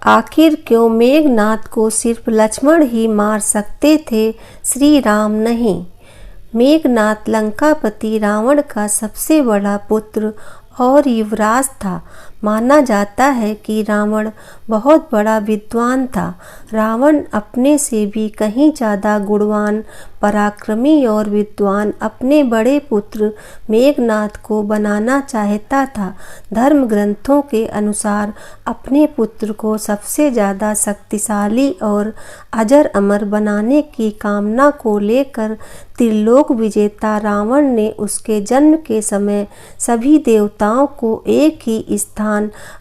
आखिर क्यों मेघनाद को सिर्फ लक्ष्मण ही मार सकते थे, श्री राम नहीं? मेघनाद लंकापति रावण का सबसे बड़ा पुत्र और युवराज था। माना जाता है कि रावण बहुत बड़ा विद्वान था। रावण अपने से भी कहीं ज़्यादा गुणवान, पराक्रमी और विद्वान अपने बड़े पुत्र मेघनाद को बनाना चाहता था। धर्म ग्रंथों के अनुसार अपने पुत्र को सबसे ज़्यादा शक्तिशाली और अजर अमर बनाने की कामना को लेकर त्रिलोक विजेता रावण ने उसके जन्म के समय सभी देवताओं को एक ही स्थान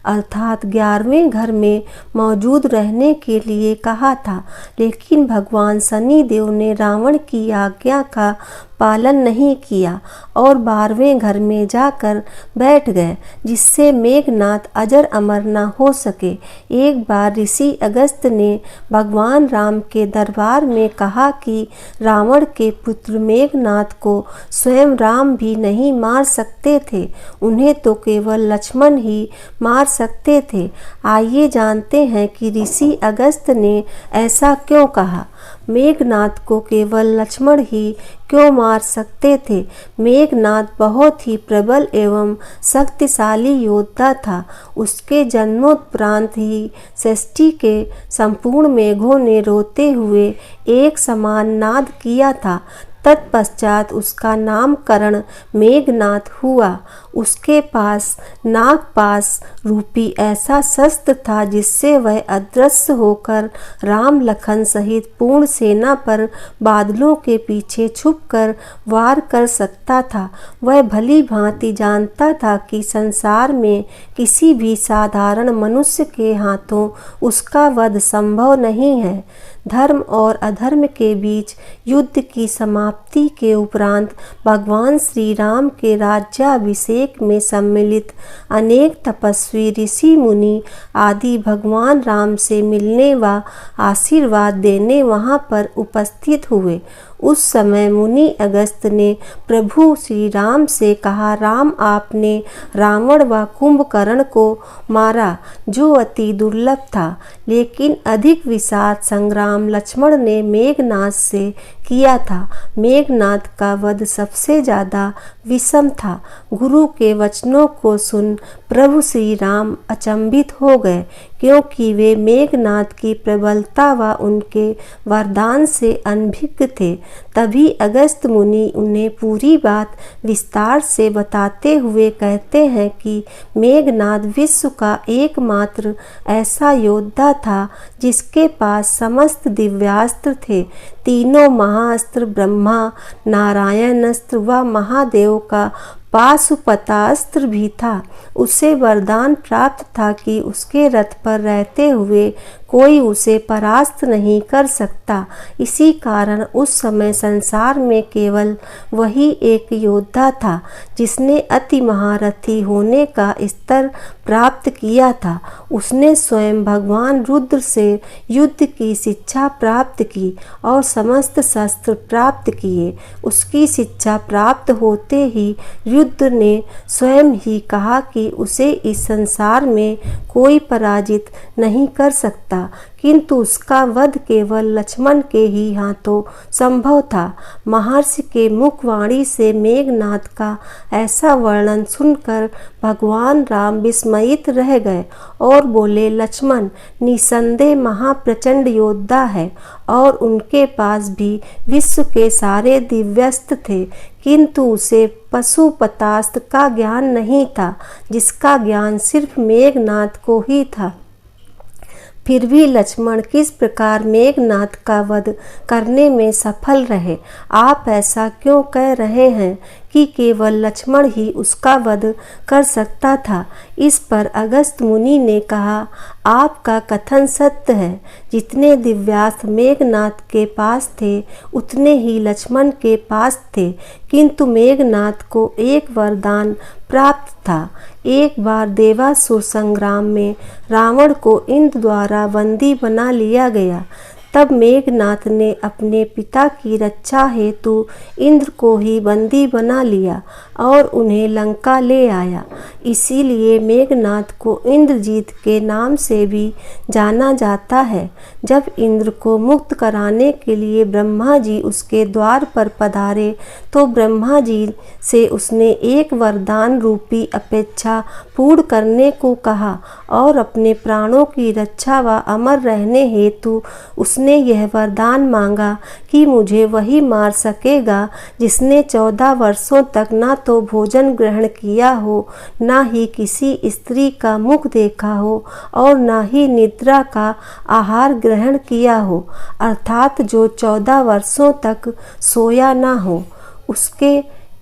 अर्थात 11वें घर में मौजूद रहने के लिए कहा था। लेकिन भगवान शनि देव ने रावण की आज्ञा का पालन नहीं किया और 12वें घर में जाकर बैठ गए, जिससे मेघनाद अजर अमर न हो सके। एक बार ऋषि अगस्त्य ने भगवान राम के दरबार में कहा कि रावण के पुत्र मेघनाद को स्वयं राम भी नहीं मार सकते थे, उन्हें तो केवल लक्ष्मण ही मार सकते थे। आइए जानते हैं कि ऋषि अगस्त्य ने ऐसा क्यों कहा। मेघनाद को केवल लक्ष्मण ही क्यों मार सकते थे? मेघनाद बहुत ही प्रबल एवं शक्तिशाली योद्धा था। उसके जन्मोपरांत ही सृष्टि के संपूर्ण मेघों ने रोते हुए एक समान नाद किया था। तत्पश्चात उसका नामकरण मेघनाद हुआ। उसके पास नागपाश रूपी ऐसा शस्त्र था जिससे वह अदृश्य होकर राम लखन सहित पूर्ण सेना पर बादलों के पीछे छुपकर वार कर सकता था। वह भली भांति जानता था कि संसार में किसी भी साधारण मनुष्य के हाथों उसका वध संभव नहीं है। धर्म और अधर्म के बीच युद्ध की समाप्ति के उपरांत भगवान श्री राम के राज्याभिषेक में सम्मिलित अनेक तपस्वी ऋषि मुनि आदि भगवान राम से मिलने व आशीर्वाद देने वहां पर उपस्थित हुए। उस समय मुनि अगस्त्य ने प्रभु श्री राम से कहा, राम, आपने रावण व कुंभकर्ण को मारा जो अति दुर्लभ था, लेकिन अधिक विशाल संग्राम लक्ष्मण ने मेघनाद से किया था। मेघनाद का वध सबसे ज़्यादा विषम था। गुरु के वचनों को सुन प्रभु श्री राम अचंभित हो गए, क्योंकि वे मेघनाद की प्रबलता व उनके वरदान से अनभिज्ञ थे। तभी अगस्त्य मुनि उन्हें पूरी बात विस्तार से बताते हुए कहते हैं कि मेघनाद विश्व का एकमात्र ऐसा योद्धा था जिसके पास समस्त दिव्यास्त्र थे। तीनों महाअस्त्र, ब्रह्मा, नारायणास्त्र व महादेव का पाशुपतास्त्र भी था। उसे वरदान प्राप्त था कि उसके रथ पर रहते हुए कोई उसे परास्त नहीं कर सकता। इसी कारण उस समय संसार में केवल वही एक योद्धा था जिसने अति महारथी होने का स्तर प्राप्त किया था। उसने स्वयं भगवान रुद्र से युद्ध की शिक्षा प्राप्त की और समस्त शस्त्र प्राप्त किए। उसकी शिक्षा प्राप्त होते ही युद्ध ने स्वयं ही कहा कि उसे इस संसार में कोई पराजित नहीं कर सकता, किंतु उसका वध केवल लक्ष्मण के ही हाथों संभव था। महर्षि के मुखवाणी से मेघनाद का ऐसा वर्णन सुनकर भगवान राम विस्मयित रह गए और बोले, लक्ष्मण निसंदेह महाप्रचंड योद्धा है और उनके पास भी विश्व के सारे दिव्यास्त्र थे, किंतु उसे पशुपतास्त्र का ज्ञान नहीं था, जिसका ज्ञान सिर्फ मेघनाद को ही था। फिर भी लक्ष्मण किस प्रकार मेघनाद का वध करने में सफल रहे? आप ऐसा क्यों कह रहे हैं कि केवल लक्ष्मण ही उसका वध कर सकता था? इस पर अगस्त्य मुनि ने कहा, आपका कथन सत्य है। जितने दिव्यास्त्र मेघनाद के पास थे उतने ही लक्ष्मण के पास थे, किंतु मेघनाद को एक वरदान प्राप्त था। एक बार देवासुर संग्राम में रावण को इंद्र द्वारा बंदी बना लिया गया। तब मेघनाथ ने अपने पिता की रक्षा हेतु इंद्र को ही बंदी बना लिया और उन्हें लंका ले आया। इसीलिए मेघनाथ को इंद्रजीत के नाम से भी जाना जाता है। जब इंद्र को मुक्त कराने के लिए ब्रह्मा जी उसके द्वार पर पधारे तो ब्रह्मा जी से उसने एक वरदान रूपी अपेक्षा पूर्ण करने को कहा और अपने प्राणों की रक्षा व अमर रहने हेतु उसने यह वरदान मांगा कि मुझे वही मार सकेगा जिसने 14 वर्षों तक ना तो भोजन ग्रहण किया हो, ना ही किसी स्त्री का मुख देखा हो और ना ही निद्रा का आहार ग्रहण किया हो, अर्थात जो 14 वर्षों तक सोया ना हो। उसके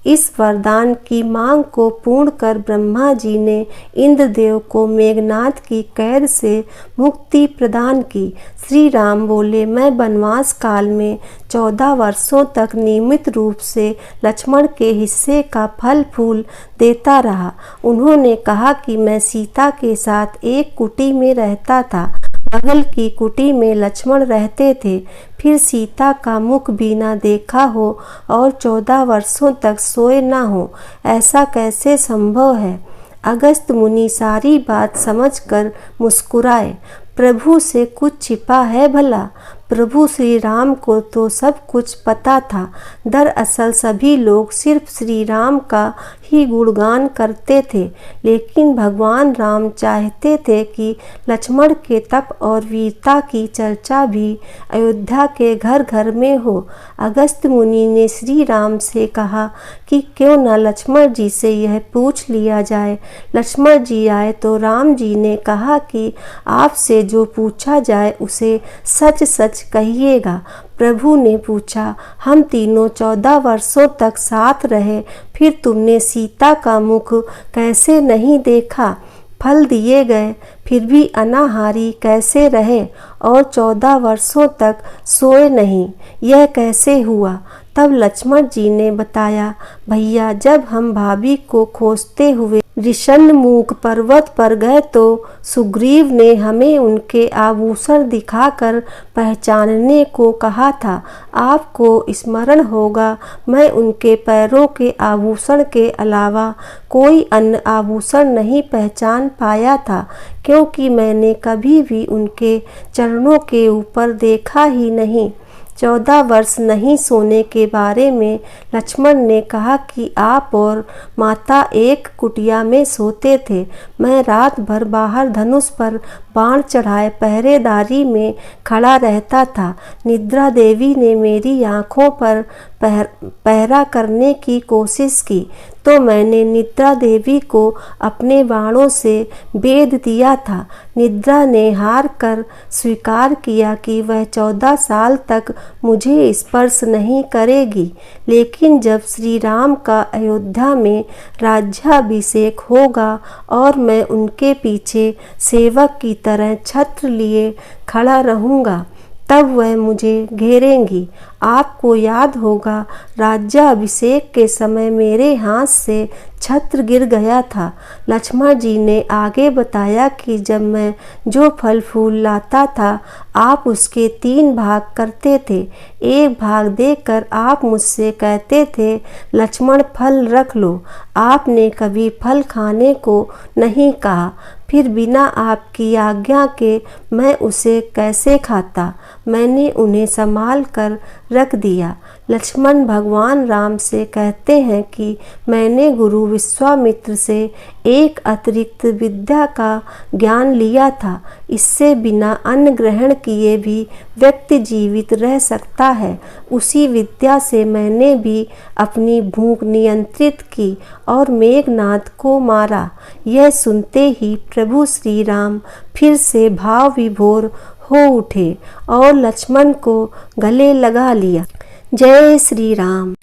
इस वरदान की मांग को पूर्ण कर ब्रह्मा जी ने इंद्रदेव को मेघनाथ की कैद से मुक्ति प्रदान की। श्री राम बोले, मैं वनवास काल में 14 वर्षों तक नियमित रूप से लक्ष्मण के हिस्से का फल फूल देता रहा। उन्होंने कहा कि मैं सीता के साथ एक कुटी में रहता था। बगल की कुटी में लक्ष्मण रहते थे। फिर सीता का मुख भी ना देखा हो और 14 वर्षों तक सोए ना हो, ऐसा कैसे संभव है? अगस्त्य मुनि सारी बात समझकर मुस्कुराए। प्रभु से कुछ छिपा है भला? प्रभु श्री राम को तो सब कुछ पता था। दरअसल सभी लोग सिर्फ श्री राम का ही गुणगान करते थे, लेकिन भगवान राम चाहते थे कि लक्ष्मण के तप और वीरता की चर्चा भी अयोध्या के घर घर में हो। अगस्त्य मुनि ने श्री राम से कहा कि क्यों न लक्ष्मण जी से यह पूछ लिया जाए। लक्ष्मण जी आए तो राम जी ने कहा कि आपसे जो पूछा जाए उसे सच सच कहिएगा। प्रभु ने पूछा, हम तीनों 14 वर्षों तक साथ रहे, फिर तुमने सीता का मुख कैसे नहीं देखा? फल दिए गए फिर भी अनाहारी कैसे रहे और 14 वर्षों तक सोए नहीं, यह कैसे हुआ? तब लक्ष्मण जी ने बताया, भैया जब हम भाभी को खोजते हुए ऋषणमुख पर्वत पर गए तो सुग्रीव ने हमें उनके आभूषण दिखाकर पहचानने को कहा था। आपको स्मरण होगा, मैं उनके पैरों के आभूषण के अलावा कोई अन्य आभूषण नहीं पहचान पाया था, क्योंकि मैंने कभी भी उनके चरणों के ऊपर देखा ही नहीं। 14 वर्ष नहीं सोने के बारे में लक्ष्मण ने कहा कि आप और माता एक कुटिया में सोते थे। मैं रात भर बाहर धनुष पर बाण चढ़ाए पहरेदारी में खड़ा रहता था। निद्रा देवी ने मेरी आँखों पर पहरा करने की कोशिश की तो मैंने निद्रा देवी को अपने बाणों से बेध दिया था। निद्रा ने हार कर स्वीकार किया कि वह 14 साल तक मुझे स्पर्श नहीं करेगी, लेकिन जब श्री राम का अयोध्या में राज्याभिषेक होगा और मैं उनके पीछे सेवक की तरह छत्र लिए खड़ा रहूँगा, तब वह मुझे घेरेंगी। आपको याद होगा, राज्याभिषेक के समय मेरे हाथ से छत्र गिर गया था। लक्ष्मण जी ने आगे बताया कि जब मैं जो फल फूल लाता था आप उसके 3 भाग करते थे। एक भाग देकर आप मुझसे कहते थे, लक्ष्मण फल रख लो। आपने कभी फल खाने को नहीं कहा, फिर बिना आपकी आज्ञा के मैं उसे कैसे खाता? मैंने उन्हें संभाल कर रख दिया। लक्ष्मण भगवान राम से कहते हैं कि मैंने गुरु विश्वामित्र से एक अतिरिक्त विद्या का ज्ञान लिया था। इससे बिना अन्न ग्रहण किए भी व्यक्ति जीवित रह सकता है। उसी विद्या से मैंने भी अपनी भूख नियंत्रित की और मेघनाथ को मारा। यह सुनते ही प्रभु श्री राम फिर से भाव विभोर हो उठे और लक्ष्मण को गले लगा लिया। जय श्री राम।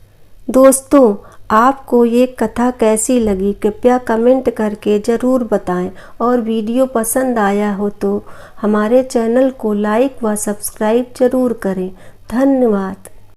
दोस्तों, आपको ये कथा कैसी लगी कृपया कमेंट करके ज़रूर बताएं और वीडियो पसंद आया हो तो हमारे चैनल को लाइक व सब्सक्राइब ज़रूर करें। धन्यवाद।